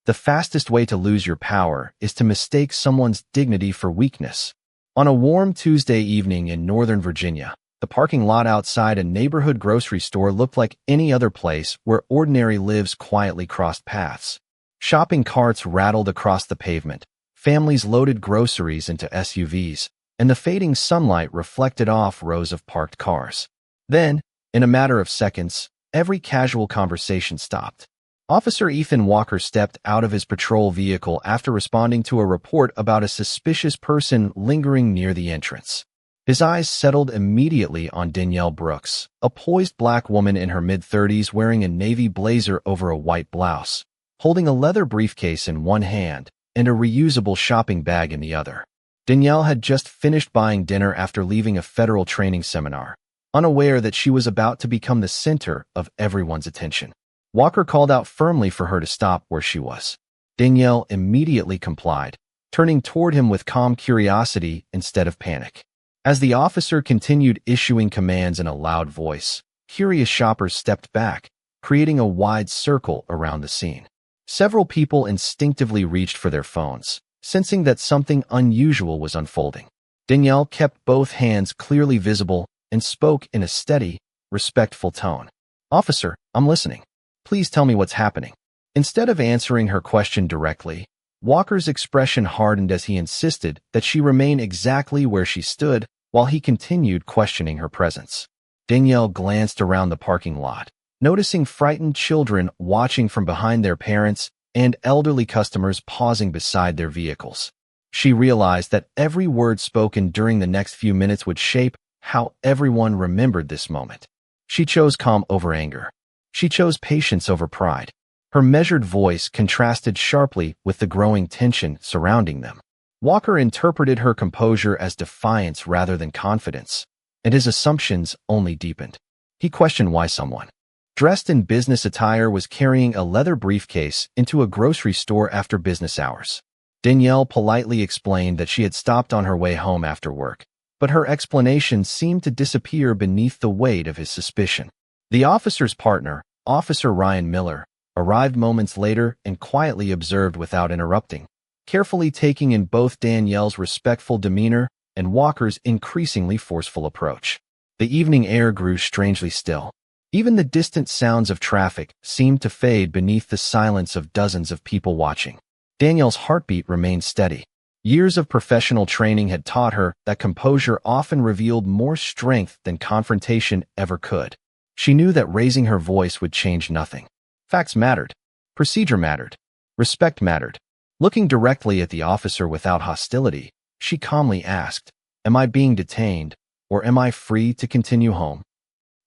The fastest way to lose your power is to mistake someone's dignity for weakness. On a warm Tuesday evening in Northern Virginia, the parking lot outside a neighborhood grocery store looked like any other place where ordinary lives quietly crossed paths. Shopping carts rattled across the pavement, families loaded groceries into SUVs, and the fading sunlight reflected off rows of parked cars. Then, in a matter of seconds, every casual conversation stopped. Officer Ethan Walker stepped out of his patrol vehicle after responding to a report about a suspicious person lingering near the entrance. His eyes settled immediately on Danielle Brooks, a poised black woman in her mid-30s wearing a navy blazer over a white blouse, holding a leather briefcase in one hand and a reusable shopping bag in the other. Danielle had just finished buying dinner after leaving a federal training seminar, unaware that she was about to become the center of everyone's attention. Walker called out firmly for her to stop where she was. Danielle immediately complied, turning toward him with calm curiosity instead of panic. As the officer continued issuing commands in a loud voice, curious shoppers stepped back, creating a wide circle around the scene. Several people instinctively reached for their phones, sensing that something unusual was unfolding. Danielle kept both hands clearly visible and spoke in a steady, respectful tone. "Officer, I'm listening. Please tell me what's happening." Instead of answering her question directly, Walker's expression hardened as he insisted that she remain exactly where she stood while he continued questioning her presence. Danielle glanced around the parking lot, noticing frightened children watching from behind their parents and elderly customers pausing beside their vehicles. She realized that every word spoken during the next few minutes would shape how everyone remembered this moment. She chose calm over anger. She chose patience over pride. Her measured voice contrasted sharply with the growing tension surrounding them. Walker interpreted her composure as defiance rather than confidence, and his assumptions only deepened. He questioned why someone, dressed in business attire, was carrying a leather briefcase into a grocery store after business hours. Danielle politely explained that she had stopped on her way home after work, but her explanation seemed to disappear beneath the weight of his suspicion. The officer's partner, Officer Ryan Miller, arrived moments later and quietly observed without interrupting, carefully taking in both Danielle's respectful demeanor and Walker's increasingly forceful approach. The evening air grew strangely still. Even the distant sounds of traffic seemed to fade beneath the silence of dozens of people watching. Danielle's heartbeat remained steady. Years of professional training had taught her that composure often revealed more strength than confrontation ever could. She knew that raising her voice would change nothing. Facts mattered. Procedure mattered. Respect mattered. Looking directly at the officer without hostility, she calmly asked, "Am I being detained, or am I free to continue home?"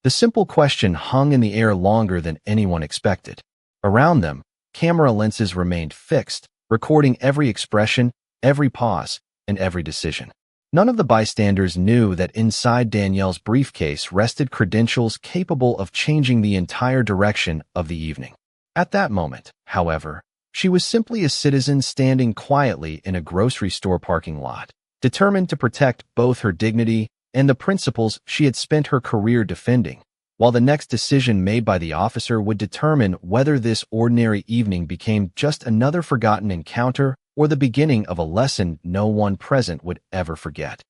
The simple question hung in the air longer than anyone expected. Around them, camera lenses remained fixed, recording every expression, every pause, and every decision. None of the bystanders knew that inside Danielle's briefcase rested credentials capable of changing the entire direction of the evening. At that moment, however, she was simply a citizen standing quietly in a grocery store parking lot, determined to protect both her dignity and the principles she had spent her career defending, while the next decision made by the officer would determine whether this ordinary evening became just another forgotten encounter or the beginning of a lesson no one present would ever forget.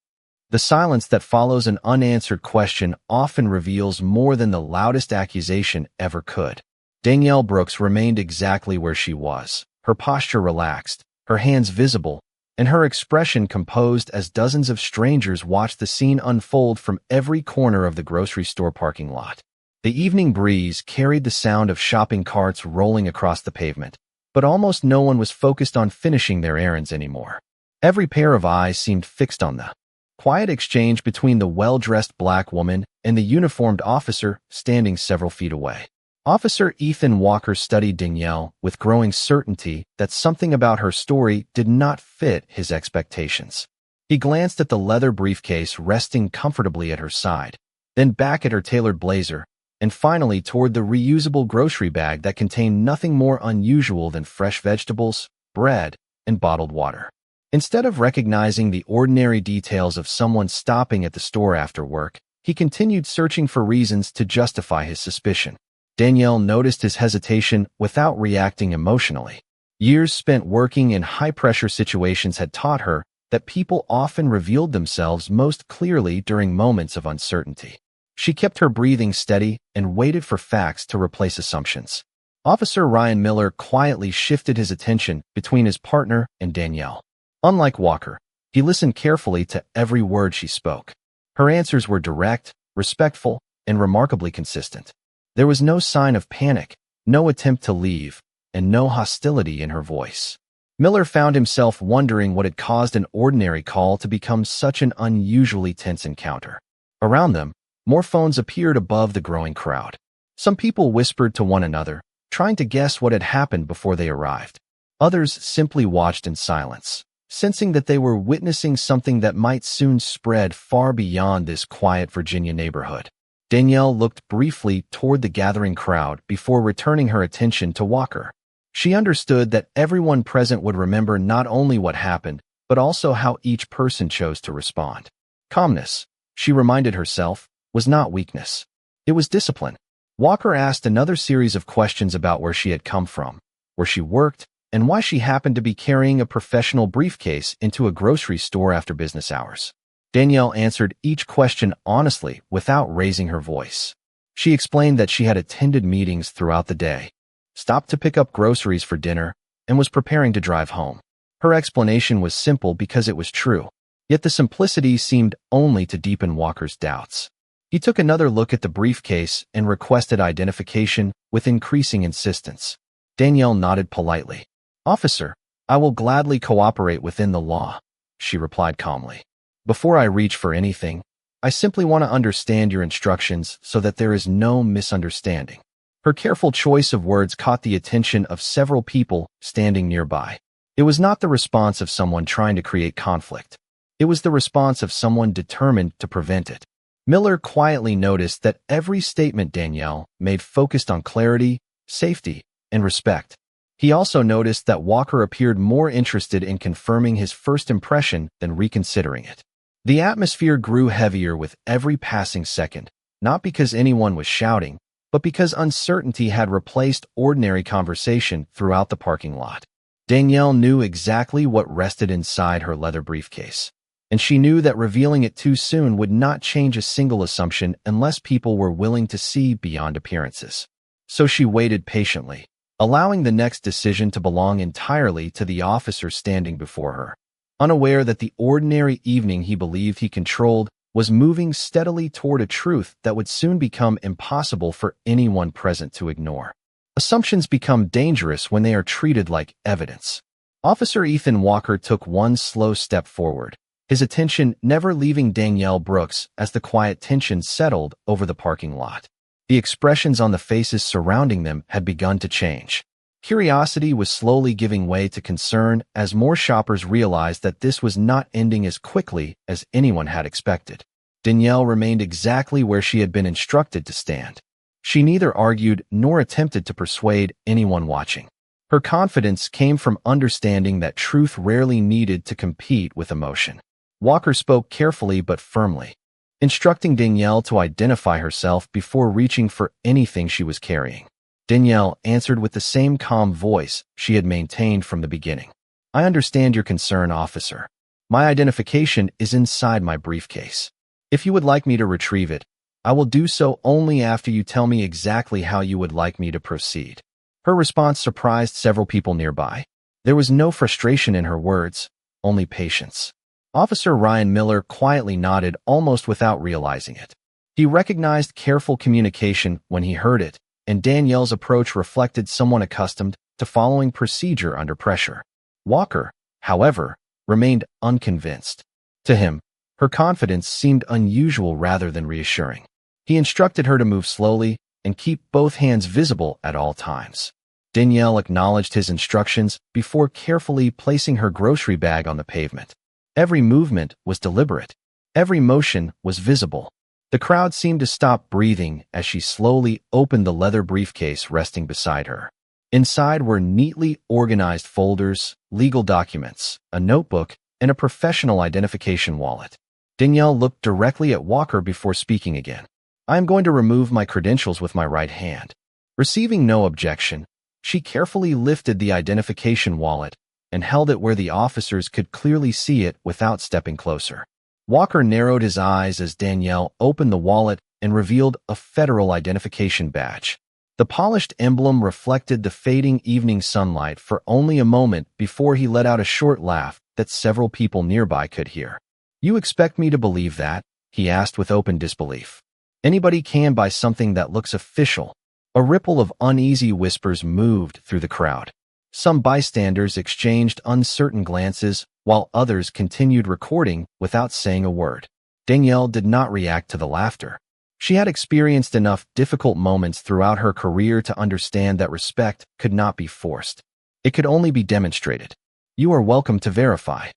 The silence that follows an unanswered question often reveals more than the loudest accusation ever could. Danielle Brooks remained exactly where she was, her posture relaxed, her hands visible, and her expression composed as dozens of strangers watched the scene unfold from every corner of the grocery store parking lot. The evening breeze carried the sound of shopping carts rolling across the pavement, but almost no one was focused on finishing their errands anymore. Every pair of eyes seemed fixed on the quiet exchange between the well-dressed black woman and the uniformed officer standing several feet away. Officer Ethan Walker studied Danielle with growing certainty that something about her story did not fit his expectations. He glanced at the leather briefcase resting comfortably at her side, then back at her tailored blazer, and finally toward the reusable grocery bag that contained nothing more unusual than fresh vegetables, bread, and bottled water. Instead of recognizing the ordinary details of someone stopping at the store after work, he continued searching for reasons to justify his suspicion. Danielle noticed his hesitation without reacting emotionally. Years spent working in high-pressure situations had taught her that people often revealed themselves most clearly during moments of uncertainty. She kept her breathing steady and waited for facts to replace assumptions. Officer Ryan Miller quietly shifted his attention between his partner and Danielle. Unlike Walker, he listened carefully to every word she spoke. Her answers were direct, respectful, and remarkably consistent. There was no sign of panic, no attempt to leave, and no hostility in her voice. Miller found himself wondering what had caused an ordinary call to become such an unusually tense encounter. Around them, more phones appeared above the growing crowd. Some people whispered to one another, trying to guess what had happened before they arrived. Others simply watched in silence, sensing that they were witnessing something that might soon spread far beyond this quiet Virginia neighborhood. Danielle looked briefly toward the gathering crowd before returning her attention to Walker. She understood that everyone present would remember not only what happened, but also how each person chose to respond. Calmness, she reminded herself, was not weakness. It was discipline. Walker asked another series of questions about where she had come from, where she worked, and why she happened to be carrying a professional briefcase into a grocery store after business hours. Danielle answered each question honestly without raising her voice. She explained that she had attended meetings throughout the day, stopped to pick up groceries for dinner, and was preparing to drive home. Her explanation was simple because it was true, yet the simplicity seemed only to deepen Walker's doubts. He took another look at the briefcase and requested identification with increasing insistence. Danielle nodded politely. "Officer, I will gladly cooperate within the law," she replied calmly. "Before I reach for anything, I simply want to understand your instructions so that there is no misunderstanding." Her careful choice of words caught the attention of several people standing nearby. It was not the response of someone trying to create conflict. It was the response of someone determined to prevent it. Miller quietly noticed that every statement Danielle made focused on clarity, safety, and respect. He also noticed that Walker appeared more interested in confirming his first impression than reconsidering it. The atmosphere grew heavier with every passing second, not because anyone was shouting, but because uncertainty had replaced ordinary conversation throughout the parking lot. Danielle knew exactly what rested inside her leather briefcase, and she knew that revealing it too soon would not change a single assumption unless people were willing to see beyond appearances. So she waited patiently, allowing the next decision to belong entirely to the officer standing before her. Unaware that the ordinary evening he believed he controlled was moving steadily toward a truth that would soon become impossible for anyone present to ignore. Assumptions become dangerous when they are treated like evidence. Officer Ethan Walker took one slow step forward, his attention never leaving Danielle Brooks as the quiet tension settled over the parking lot. The expressions on the faces surrounding them had begun to change. Curiosity was slowly giving way to concern as more shoppers realized that this was not ending as quickly as anyone had expected. Danielle remained exactly where she had been instructed to stand. She neither argued nor attempted to persuade anyone watching. Her confidence came from understanding that truth rarely needed to compete with emotion. Walker spoke carefully but firmly, instructing Danielle to identify herself before reaching for anything she was carrying. Danielle answered with the same calm voice she had maintained from the beginning. "I understand your concern, officer. My identification is inside my briefcase. If you would like me to retrieve it, I will do so only after you tell me exactly how you would like me to proceed." Her response surprised several people nearby. There was no frustration in her words, only patience. Officer Ryan Miller quietly nodded almost without realizing it. He recognized careful communication when he heard it, and Danielle's approach reflected someone accustomed to following procedure under pressure. Walker, however, remained unconvinced. To him, her confidence seemed unusual rather than reassuring. He instructed her to move slowly and keep both hands visible at all times. Danielle acknowledged his instructions before carefully placing her grocery bag on the pavement. Every movement was deliberate. Every motion was visible. The crowd seemed to stop breathing as she slowly opened the leather briefcase resting beside her. Inside were neatly organized folders, legal documents, a notebook, and a professional identification wallet. Danielle looked directly at Walker before speaking again. "I am going to remove my credentials with my right hand." Receiving no objection, She carefully lifted the identification wallet and held it where the officers could clearly see it without stepping closer. Walker narrowed his eyes as Danielle opened the wallet and revealed a federal identification badge. The polished emblem reflected the fading evening sunlight for only a moment before he let out a short laugh that several people nearby could hear. "You expect me to believe that?" he asked with open disbelief. "Anybody can buy something that looks official." A ripple of uneasy whispers moved through the crowd. Some bystanders exchanged uncertain glances, while others continued recording without saying a word. Danielle did not react to the laughter. She had experienced enough difficult moments throughout her career to understand that respect could not be forced. It could only be demonstrated. "You are welcome to verify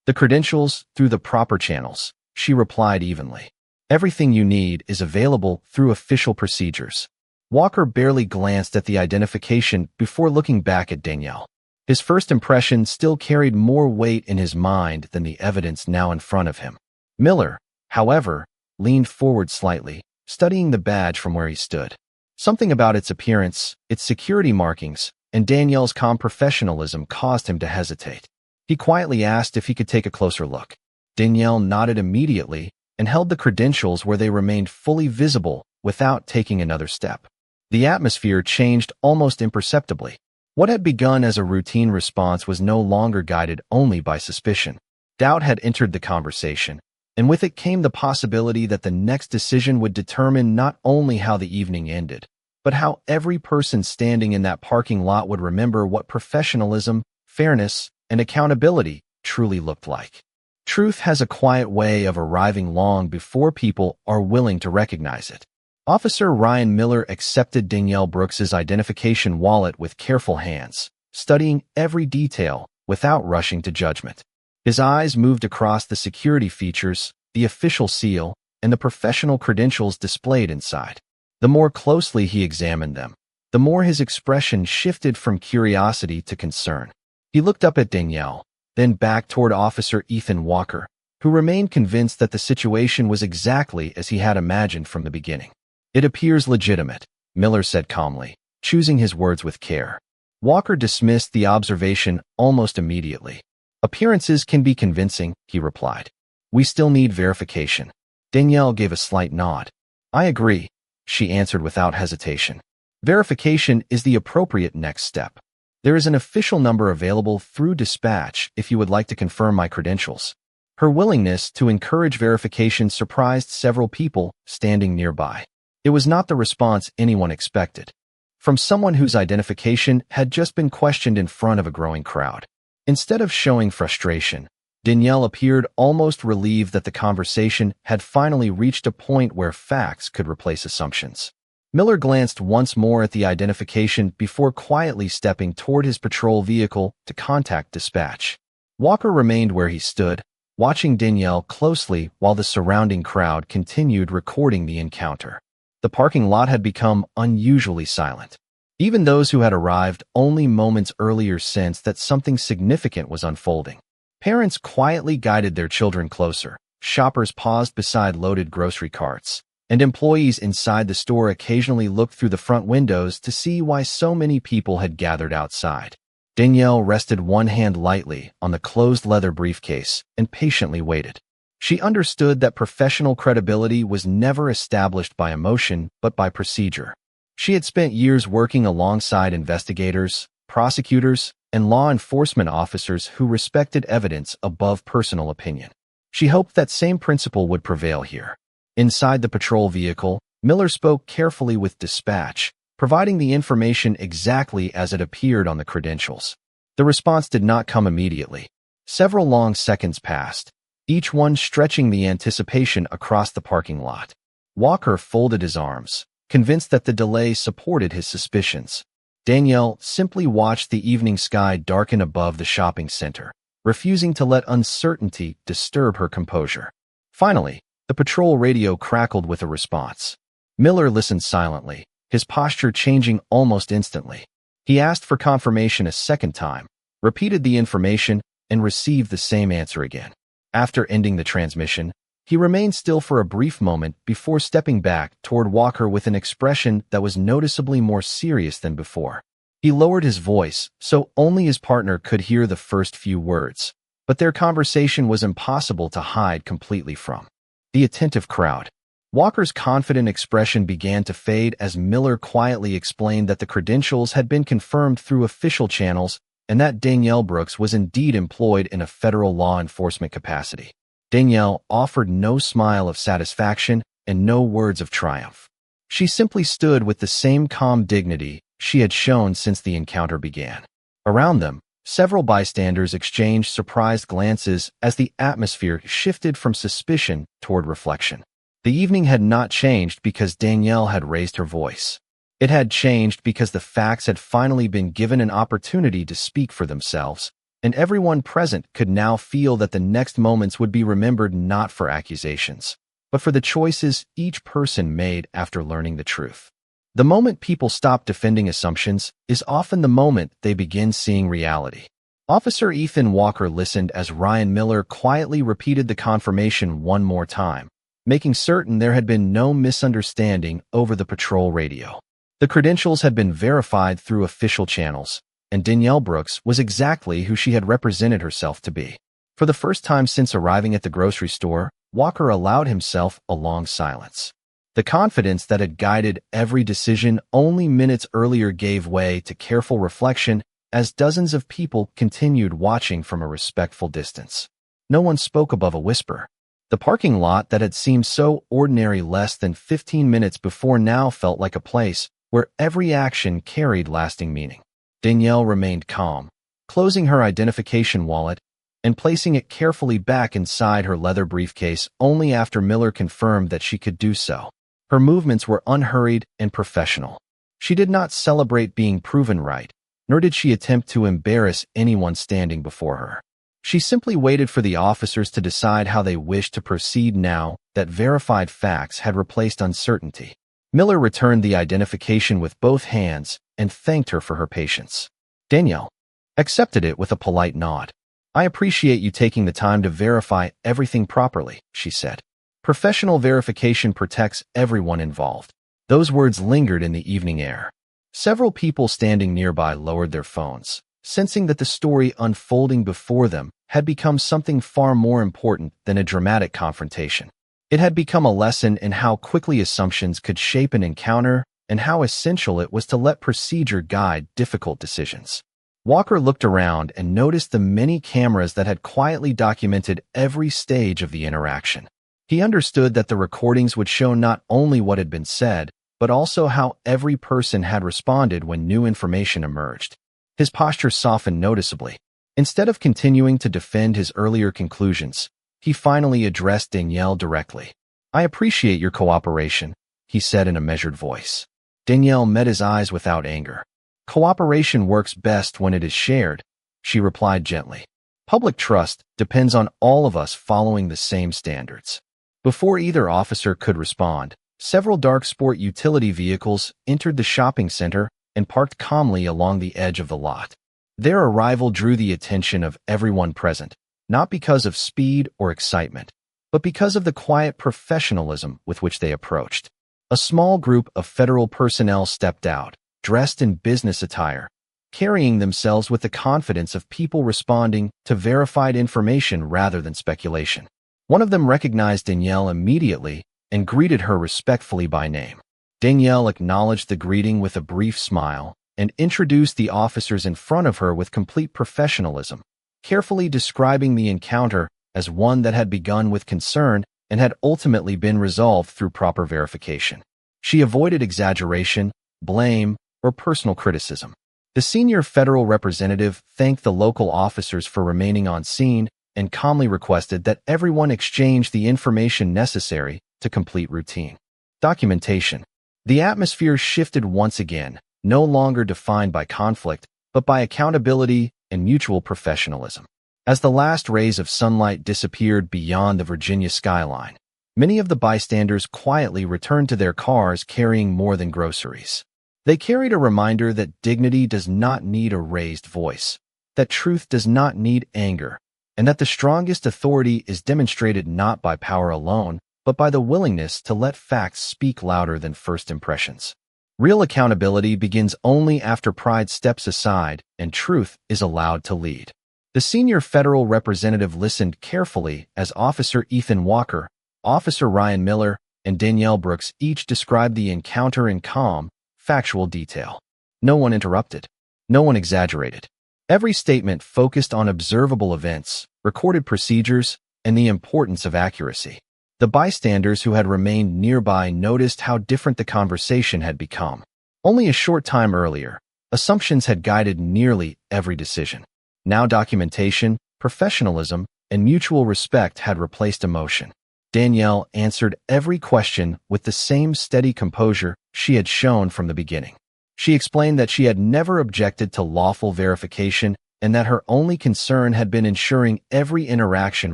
the credentials through the proper channels," she replied evenly. "Everything you need is available through official procedures." Walker barely glanced at the identification before looking back at Danielle. His first impression still carried more weight in his mind than the evidence now in front of him. Miller, however, leaned forward slightly, studying the badge from where he stood. Something about its appearance, its security markings, and Danielle's calm professionalism caused him to hesitate. He quietly asked if he could take a closer look. Danielle nodded immediately and held the credentials where they remained fully visible without taking another step. The atmosphere changed almost imperceptibly. What had begun as a routine response was no longer guided only by suspicion. Doubt had entered the conversation, and with it came the possibility that the next decision would determine not only how the evening ended, but how every person standing in that parking lot would remember what professionalism, fairness, and accountability truly looked like. Truth has a quiet way of arriving long before people are willing to recognize it. Officer Ryan Miller accepted Danielle Brooks's identification wallet with careful hands, studying every detail without rushing to judgment. His eyes moved across the security features, the official seal, and the professional credentials displayed inside. The more closely he examined them, the more his expression shifted from curiosity to concern. He looked up at Danielle, then back toward Officer Ethan Walker, who remained convinced that the situation was exactly as he had imagined from the beginning. "It appears legitimate," Miller said calmly, choosing his words with care. Walker dismissed the observation almost immediately. "Appearances can be convincing," he replied. "We still need verification." Danielle gave a slight nod. "I agree," she answered without hesitation. "Verification is the appropriate next step. There is an official number available through dispatch if you would like to confirm my credentials." Her willingness to encourage verification surprised several people standing nearby. It was not the response anyone expected, from someone whose identification had just been questioned in front of a growing crowd. Instead of showing frustration, Danielle appeared almost relieved that the conversation had finally reached a point where facts could replace assumptions. Miller glanced once more at the identification before quietly stepping toward his patrol vehicle to contact dispatch. Walker remained where he stood, watching Danielle closely while the surrounding crowd continued recording the encounter. The parking lot had become unusually silent. Even those who had arrived only moments earlier sensed that something significant was unfolding. Parents quietly guided their children closer, shoppers paused beside loaded grocery carts, and employees inside the store occasionally looked through the front windows to see why so many people had gathered outside. Danielle rested one hand lightly on the closed leather briefcase and patiently waited. She understood that professional credibility was never established by emotion but by procedure. She had spent years working alongside investigators, prosecutors, and law enforcement officers who respected evidence above personal opinion. She hoped that same principle would prevail here. Inside the patrol vehicle, Miller spoke carefully with dispatch, providing the information exactly as it appeared on the credentials. The response did not come immediately. Several long seconds passed, each one stretching the anticipation across the parking lot. Walker folded his arms, convinced that the delay supported his suspicions. Danielle simply watched the evening sky darken above the shopping center, refusing to let uncertainty disturb her composure. Finally, the patrol radio crackled with a response. Miller listened silently, his posture changing almost instantly. He asked for confirmation a second time, repeated the information, and received the same answer again. After ending the transmission, he remained still for a brief moment before stepping back toward Walker with an expression that was noticeably more serious than before. He lowered his voice, so only his partner could hear the first few words, but their conversation was impossible to hide completely from the attentive crowd. Walker's confident expression began to fade as Miller quietly explained that the credentials had been confirmed through official channels and that Danielle Brooks was indeed employed in a federal law enforcement capacity. Danielle offered no smile of satisfaction and no words of triumph. She simply stood with the same calm dignity she had shown since the encounter began. Around them, several bystanders exchanged surprised glances as the atmosphere shifted from suspicion toward reflection. The evening had not changed because Danielle had raised her voice. It had changed because the facts had finally been given an opportunity to speak for themselves, and everyone present could now feel that the next moments would be remembered not for accusations, but for the choices each person made after learning the truth. The moment people stop defending assumptions is often the moment they begin seeing reality. Officer Ethan Walker listened as Ryan Miller quietly repeated the confirmation one more time, making certain there had been no misunderstanding over the patrol radio. The credentials had been verified through official channels, and Danielle Brooks was exactly who she had represented herself to be. For the first time since arriving at the grocery store, Walker allowed himself a long silence. The confidence that had guided every decision only minutes earlier gave way to careful reflection as dozens of people continued watching from a respectful distance. No one spoke above a whisper. The parking lot that had seemed so ordinary less than 15 minutes before now felt like a place where every action carried lasting meaning. Danielle remained calm, closing her identification wallet and placing it carefully back inside her leather briefcase only after Miller confirmed that she could do so. Her movements were unhurried and professional. She did not celebrate being proven right, nor did she attempt to embarrass anyone standing before her. She simply waited for the officers to decide how they wished to proceed now that verified facts had replaced uncertainty. Miller returned the identification with both hands and thanked her for her patience. Danielle accepted it with a polite nod. "I appreciate you taking the time to verify everything properly," she said. "Professional verification protects everyone involved." Those words lingered in the evening air. Several people standing nearby lowered their phones, sensing that the story unfolding before them had become something far more important than a dramatic confrontation. It had become a lesson in how quickly assumptions could shape an encounter and how essential it was to let procedure guide difficult decisions. Walker looked around and noticed the many cameras that had quietly documented every stage of the interaction. He understood that the recordings would show not only what had been said, but also how every person had responded when new information emerged. His posture softened noticeably. Instead of continuing to defend his earlier conclusions, he finally addressed Danielle directly. "I appreciate your cooperation," he said in a measured voice. Danielle met his eyes without anger. "Cooperation works best when it is shared," she replied gently. "Public trust depends on all of us following the same standards." Before either officer could respond, several dark sport utility vehicles entered the shopping center and parked calmly along the edge of the lot. Their arrival drew the attention of everyone present, not because of speed or excitement, but because of the quiet professionalism with which they approached. A small group of federal personnel stepped out, dressed in business attire, carrying themselves with the confidence of people responding to verified information rather than speculation. One of them recognized Danielle immediately and greeted her respectfully by name. Danielle acknowledged the greeting with a brief smile and introduced the officers in front of her with complete professionalism, carefully describing the encounter as one that had begun with concern and had ultimately been resolved through proper verification. She avoided exaggeration, blame, or personal criticism. The senior federal representative thanked the local officers for remaining on scene and calmly requested that everyone exchange the information necessary to complete routine documentation. The atmosphere shifted once again, no longer defined by conflict, but by accountability and mutual professionalism. As the last rays of sunlight disappeared beyond the Virginia skyline, many of the bystanders quietly returned to their cars carrying more than groceries. They carried a reminder that dignity does not need a raised voice, that truth does not need anger, and that the strongest authority is demonstrated not by power alone, but by the willingness to let facts speak louder than first impressions. Real accountability begins only after pride steps aside and truth is allowed to lead. The senior federal representative listened carefully as Officer Ethan Walker, Officer Ryan Miller, and Danielle Brooks each described the encounter in calm, factual detail. No one interrupted. No one exaggerated. Every statement focused on observable events, recorded procedures, and the importance of accuracy. The bystanders who had remained nearby noticed how different the conversation had become. Only a short time earlier, assumptions had guided nearly every decision. Now documentation, professionalism, and mutual respect had replaced emotion. Danielle answered every question with the same steady composure she had shown from the beginning. She explained that she had never objected to lawful verification and that her only concern had been ensuring every interaction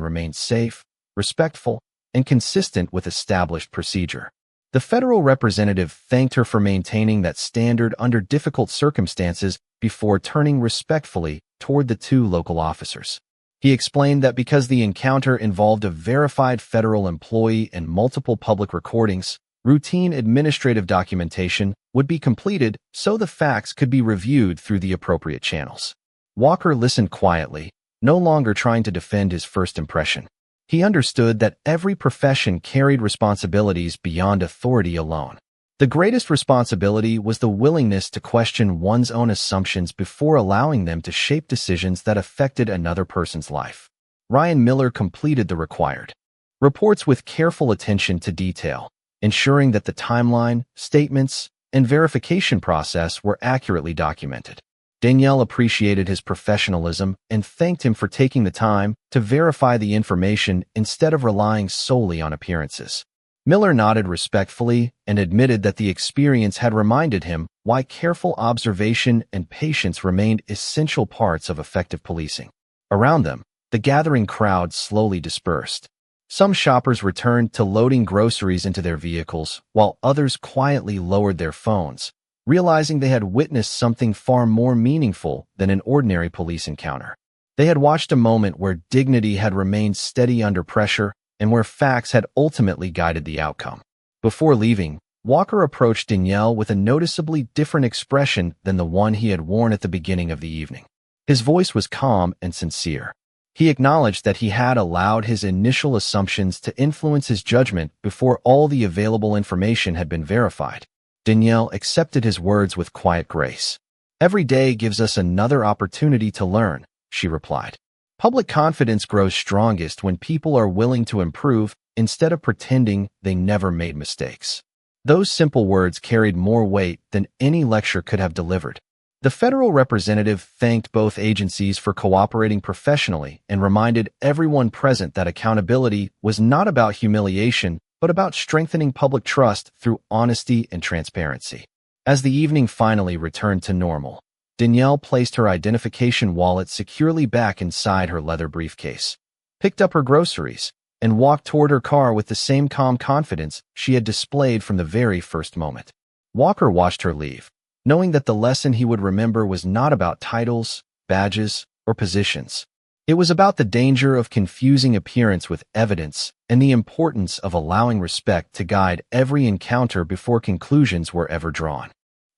remained safe, respectful, and consistent with established procedure. The federal representative thanked her for maintaining that standard under difficult circumstances before turning respectfully toward the two local officers. He explained that because the encounter involved a verified federal employee and multiple public recordings, routine administrative documentation would be completed so the facts could be reviewed through the appropriate channels. Walker listened quietly, no longer trying to defend his first impression. He understood that every profession carried responsibilities beyond authority alone. The greatest responsibility was the willingness to question one's own assumptions before allowing them to shape decisions that affected another person's life. Ryan Miller completed the required reports with careful attention to detail, ensuring that the timeline, statements, and verification process were accurately documented. Danielle appreciated his professionalism and thanked him for taking the time to verify the information instead of relying solely on appearances. Miller nodded respectfully and admitted that the experience had reminded him why careful observation and patience remained essential parts of effective policing. Around them, the gathering crowd slowly dispersed. Some shoppers returned to loading groceries into their vehicles, while others quietly lowered their phones, realizing they had witnessed something far more meaningful than an ordinary police encounter. They had watched a moment where dignity had remained steady under pressure and where facts had ultimately guided the outcome. Before leaving, Walker approached Danielle with a noticeably different expression than the one he had worn at the beginning of the evening. His voice was calm and sincere. He acknowledged that he had allowed his initial assumptions to influence his judgment before all the available information had been verified. Danielle accepted his words with quiet grace. "Every day gives us another opportunity to learn," she replied. Public confidence grows strongest when people are willing to improve instead of pretending they never made mistakes. Those simple words carried more weight than any lecture could have delivered. The federal representative thanked both agencies for cooperating professionally and reminded everyone present that accountability was not about humiliation, but about strengthening public trust through honesty and transparency. As the evening finally returned to normal, Danielle placed her identification wallet securely back inside her leather briefcase, picked up her groceries, and walked toward her car with the same calm confidence she had displayed from the very first moment. Walker watched her leave, knowing that the lesson he would remember was not about titles, badges, or positions. It was about the danger of confusing appearance with evidence and the importance of allowing respect to guide every encounter before conclusions were ever drawn.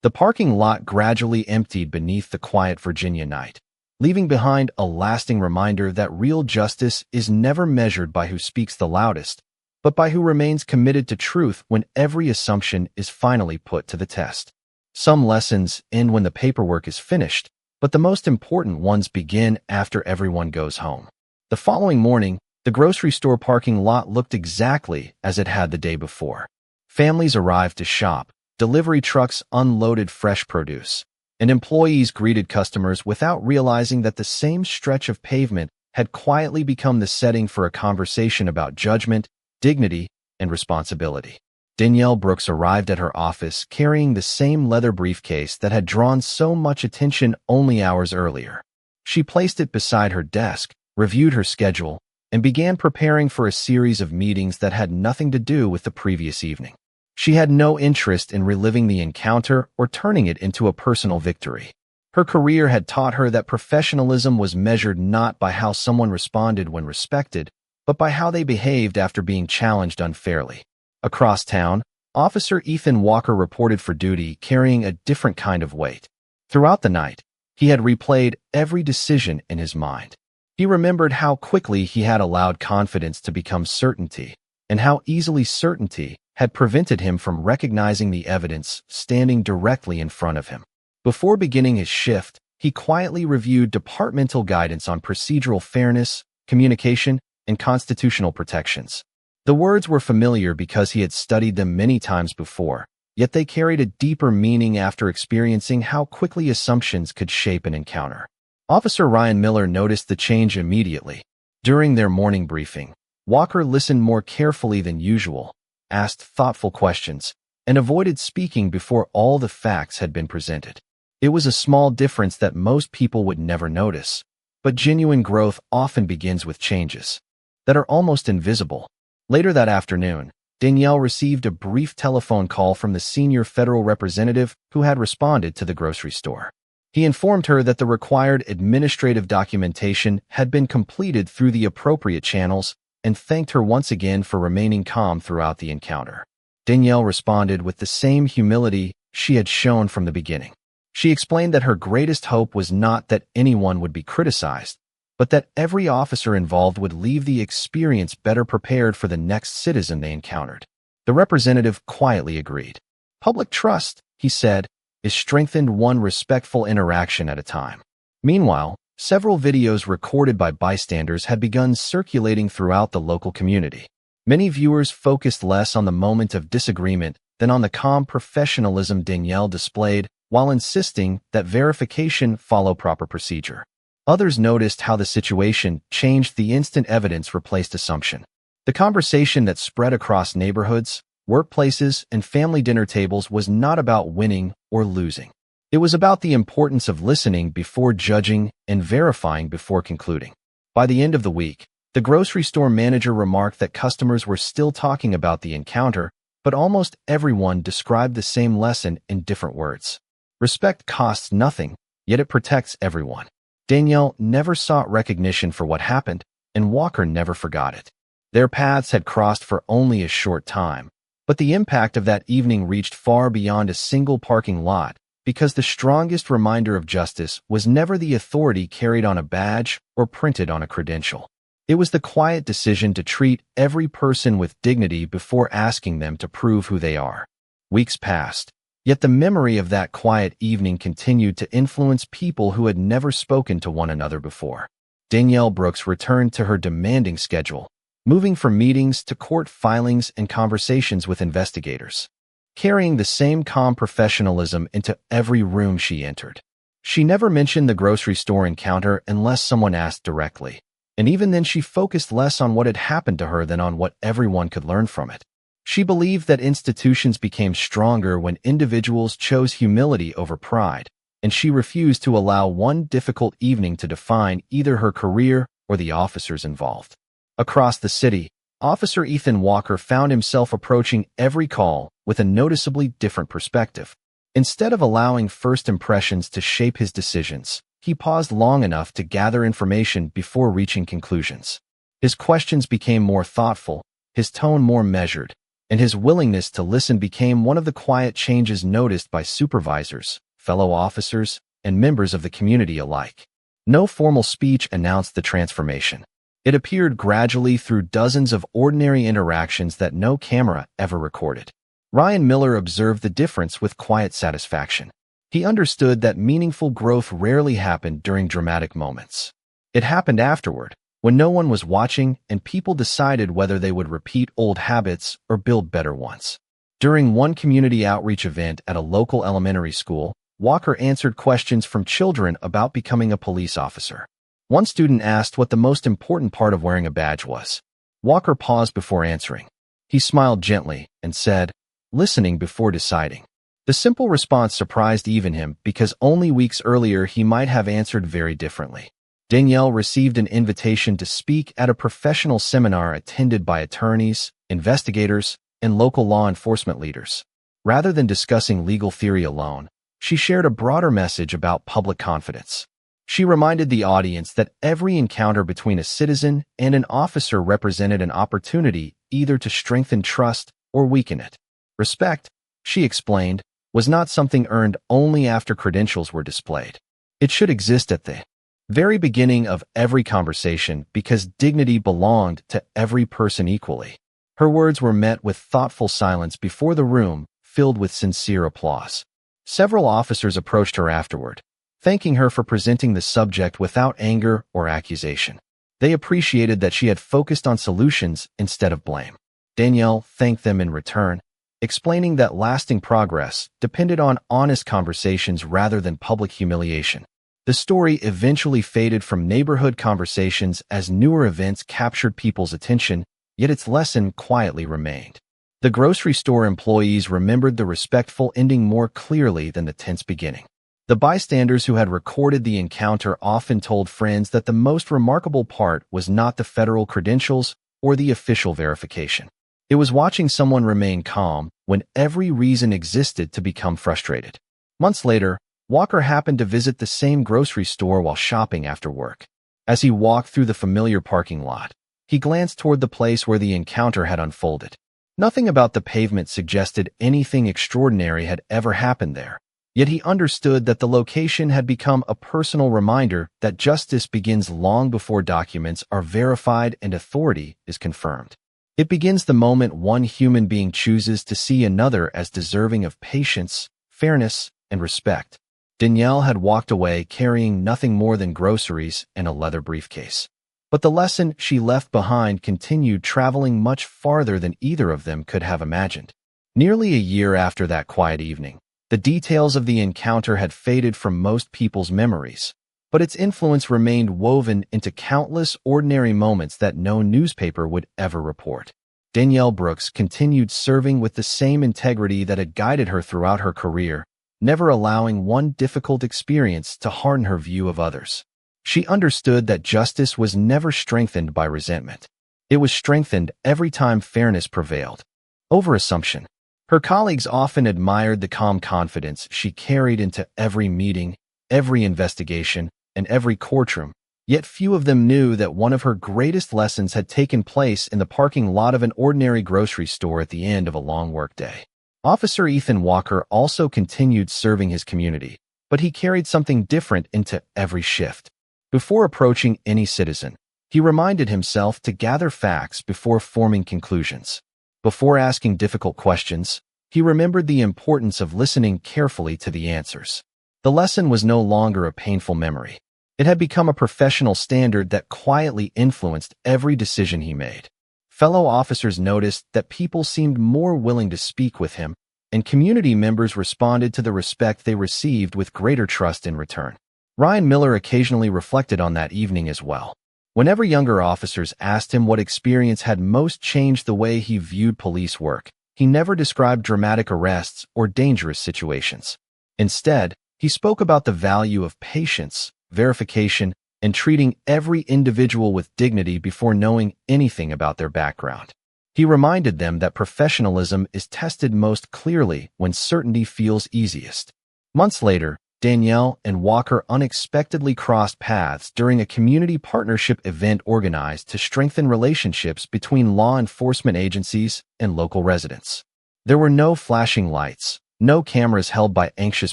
The parking lot gradually emptied beneath the quiet Virginia night, leaving behind a lasting reminder that real justice is never measured by who speaks the loudest, but by who remains committed to truth when every assumption is finally put to the test. Some lessons end when the paperwork is finished, but the most important ones begin after everyone goes home. The following morning, the grocery store parking lot looked exactly as it had the day before. Families arrived to shop, delivery trucks unloaded fresh produce, and employees greeted customers without realizing that the same stretch of pavement had quietly become the setting for a conversation about judgment, dignity, and responsibility. Danielle Brooks arrived at her office carrying the same leather briefcase that had drawn so much attention only hours earlier. She placed it beside her desk, reviewed her schedule, and began preparing for a series of meetings that had nothing to do with the previous evening. She had no interest in reliving the encounter or turning it into a personal victory. Her career had taught her that professionalism was measured not by how someone responded when respected, but by how they behaved after being challenged unfairly. Across town, Officer Ethan Walker reported for duty carrying a different kind of weight. Throughout the night, he had replayed every decision in his mind. He remembered how quickly he had allowed confidence to become certainty, and how easily certainty had prevented him from recognizing the evidence standing directly in front of him. Before beginning his shift, he quietly reviewed departmental guidance on procedural fairness, communication, and constitutional protections. The words were familiar because he had studied them many times before, yet they carried a deeper meaning after experiencing how quickly assumptions could shape an encounter. Officer Ryan Miller noticed the change immediately. During their morning briefing, Walker listened more carefully than usual, asked thoughtful questions, and avoided speaking before all the facts had been presented. It was a small difference that most people would never notice, but genuine growth often begins with changes that are almost invisible. Later that afternoon, Danielle received a brief telephone call from the senior federal representative who had responded to the grocery store. He informed her that the required administrative documentation had been completed through the appropriate channels and thanked her once again for remaining calm throughout the encounter. Danielle responded with the same humility she had shown from the beginning. She explained that her greatest hope was not that anyone would be criticized, but that every officer involved would leave the experience better prepared for the next citizen they encountered. The representative quietly agreed. Public trust, he said, is strengthened one respectful interaction at a time. Meanwhile, several videos recorded by bystanders had begun circulating throughout the local community. Many viewers focused less on the moment of disagreement than on the calm professionalism Danielle displayed, while insisting that verification follow proper procedure. Others noticed how the situation changed the instant evidence replaced assumption. The conversation that spread across neighborhoods, workplaces, and family dinner tables was not about winning or losing. It was about the importance of listening before judging and verifying before concluding. By the end of the week, the grocery store manager remarked that customers were still talking about the encounter, but almost everyone described the same lesson in different words. Respect costs nothing, yet it protects everyone. Danielle never sought recognition for what happened, and Walker never forgot it. Their paths had crossed for only a short time, but the impact of that evening reached far beyond a single parking lot, because the strongest reminder of justice was never the authority carried on a badge or printed on a credential. It was the quiet decision to treat every person with dignity before asking them to prove who they are. Weeks passed. Yet the memory of that quiet evening continued to influence people who had never spoken to one another before. Danielle Brooks returned to her demanding schedule, moving from meetings to court filings and conversations with investigators, carrying the same calm professionalism into every room she entered. She never mentioned the grocery store encounter unless someone asked directly, and even then she focused less on what had happened to her than on what everyone could learn from it. She believed that institutions became stronger when individuals chose humility over pride, and she refused to allow one difficult evening to define either her career or the officers involved. Across the city, Officer Ethan Walker found himself approaching every call with a noticeably different perspective. Instead of allowing first impressions to shape his decisions, he paused long enough to gather information before reaching conclusions. His questions became more thoughtful, his tone more measured, and his willingness to listen became one of the quiet changes noticed by supervisors, fellow officers, and members of the community alike. No formal speech announced the transformation. It appeared gradually through dozens of ordinary interactions that no camera ever recorded. Ryan Miller observed the difference with quiet satisfaction. He understood that meaningful growth rarely happened during dramatic moments. It happened afterward, when no one was watching and people decided whether they would repeat old habits or build better ones. During one community outreach event at a local elementary school, Walker answered questions from children about becoming a police officer. One student asked what the most important part of wearing a badge was. Walker paused before answering. He smiled gently and said, "Listening before deciding." The simple response surprised even him because only weeks earlier he might have answered very differently. Danielle received an invitation to speak at a professional seminar attended by attorneys, investigators, and local law enforcement leaders. Rather than discussing legal theory alone, she shared a broader message about public confidence. She reminded the audience that every encounter between a citizen and an officer represented an opportunity either to strengthen trust or weaken it. Respect, she explained, was not something earned only after credentials were displayed. It should exist at the very beginning of every conversation because dignity belonged to every person equally. Her words were met with thoughtful silence before the room filled with sincere applause. Several officers approached her afterward, thanking her for presenting the subject without anger or accusation. They appreciated that she had focused on solutions instead of blame. Danielle thanked them in return, explaining that lasting progress depended on honest conversations rather than public humiliation. The story eventually faded from neighborhood conversations as newer events captured people's attention, yet its lesson quietly remained. The grocery store employees remembered the respectful ending more clearly than the tense beginning. The bystanders who had recorded the encounter often told friends that the most remarkable part was not the federal credentials or the official verification. It was watching someone remain calm when every reason existed to become frustrated. Months later, Walker happened to visit the same grocery store while shopping after work. As he walked through the familiar parking lot, he glanced toward the place where the encounter had unfolded. Nothing about the pavement suggested anything extraordinary had ever happened there. Yet he understood that the location had become a personal reminder that justice begins long before documents are verified and authority is confirmed. It begins the moment one human being chooses to see another as deserving of patience, fairness, and respect. Danielle had walked away carrying nothing more than groceries and a leather briefcase. But the lesson she left behind continued traveling much farther than either of them could have imagined. Nearly a year after that quiet evening, the details of the encounter had faded from most people's memories, but its influence remained woven into countless ordinary moments that no newspaper would ever report. Danielle Brooks continued serving with the same integrity that had guided her throughout her career, never allowing one difficult experience to harden her view of others. She understood that justice was never strengthened by resentment. It was strengthened every time fairness prevailed over assumption. Her colleagues often admired the calm confidence she carried into every meeting, every investigation, and every courtroom, yet few of them knew that one of her greatest lessons had taken place in the parking lot of an ordinary grocery store at the end of a long workday. Officer Ethan Walker also continued serving his community, but he carried something different into every shift. Before approaching any citizen, he reminded himself to gather facts before forming conclusions. Before asking difficult questions, he remembered the importance of listening carefully to the answers. The lesson was no longer a painful memory. It had become a professional standard that quietly influenced every decision he made. Fellow officers noticed that people seemed more willing to speak with him, and community members responded to the respect they received with greater trust in return. Ryan Miller occasionally reflected on that evening as well. Whenever younger officers asked him what experience had most changed the way he viewed police work, he never described dramatic arrests or dangerous situations. Instead, he spoke about the value of patience, verification, and treating every individual with dignity before knowing anything about their background. He reminded them that professionalism is tested most clearly when certainty feels easiest. Months later, Danielle and Walker unexpectedly crossed paths during a community partnership event organized to strengthen relationships between law enforcement agencies and local residents. There were no flashing lights, no cameras held by anxious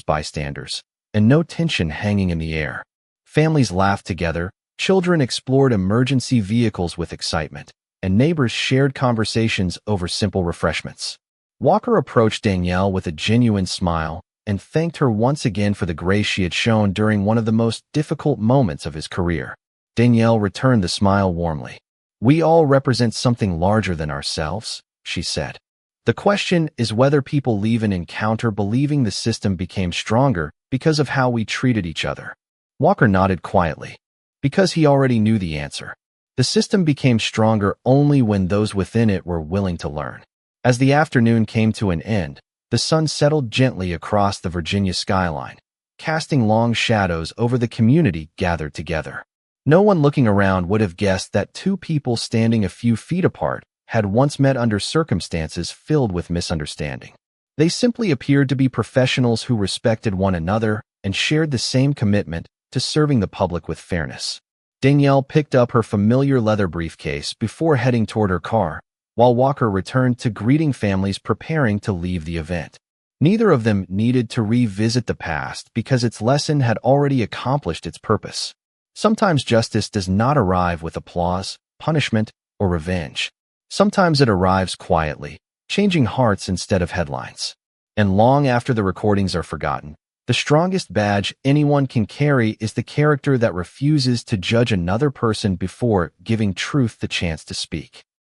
bystanders, and no tension hanging in the air. Families laughed together, children explored emergency vehicles with excitement, and neighbors shared conversations over simple refreshments. Walker approached Danielle with a genuine smile and thanked her once again for the grace she had shown during one of the most difficult moments of his career. Danielle returned the smile warmly. "We all represent something larger than ourselves," she said. "The question is whether people leave an encounter believing the system became stronger because of how we treated each other." Walker nodded quietly, because he already knew the answer. The system became stronger only when those within it were willing to learn. As the afternoon came to an end, the sun settled gently across the Virginia skyline, casting long shadows over the community gathered together. No one looking around would have guessed that two people standing a few feet apart had once met under circumstances filled with misunderstanding. They simply appeared to be professionals who respected one another and shared the same commitment to serving the public with fairness. Danielle picked up her familiar leather briefcase before heading toward her car, while Walker returned to greeting families preparing to leave the event. Neither of them needed to revisit the past because its lesson had already accomplished its purpose. Sometimes justice does not arrive with applause, punishment, or revenge. Sometimes it arrives quietly, changing hearts instead of headlines. And long after the recordings are forgotten, the strongest badge anyone can carry is the character that refuses to judge another person before giving truth the chance to speak.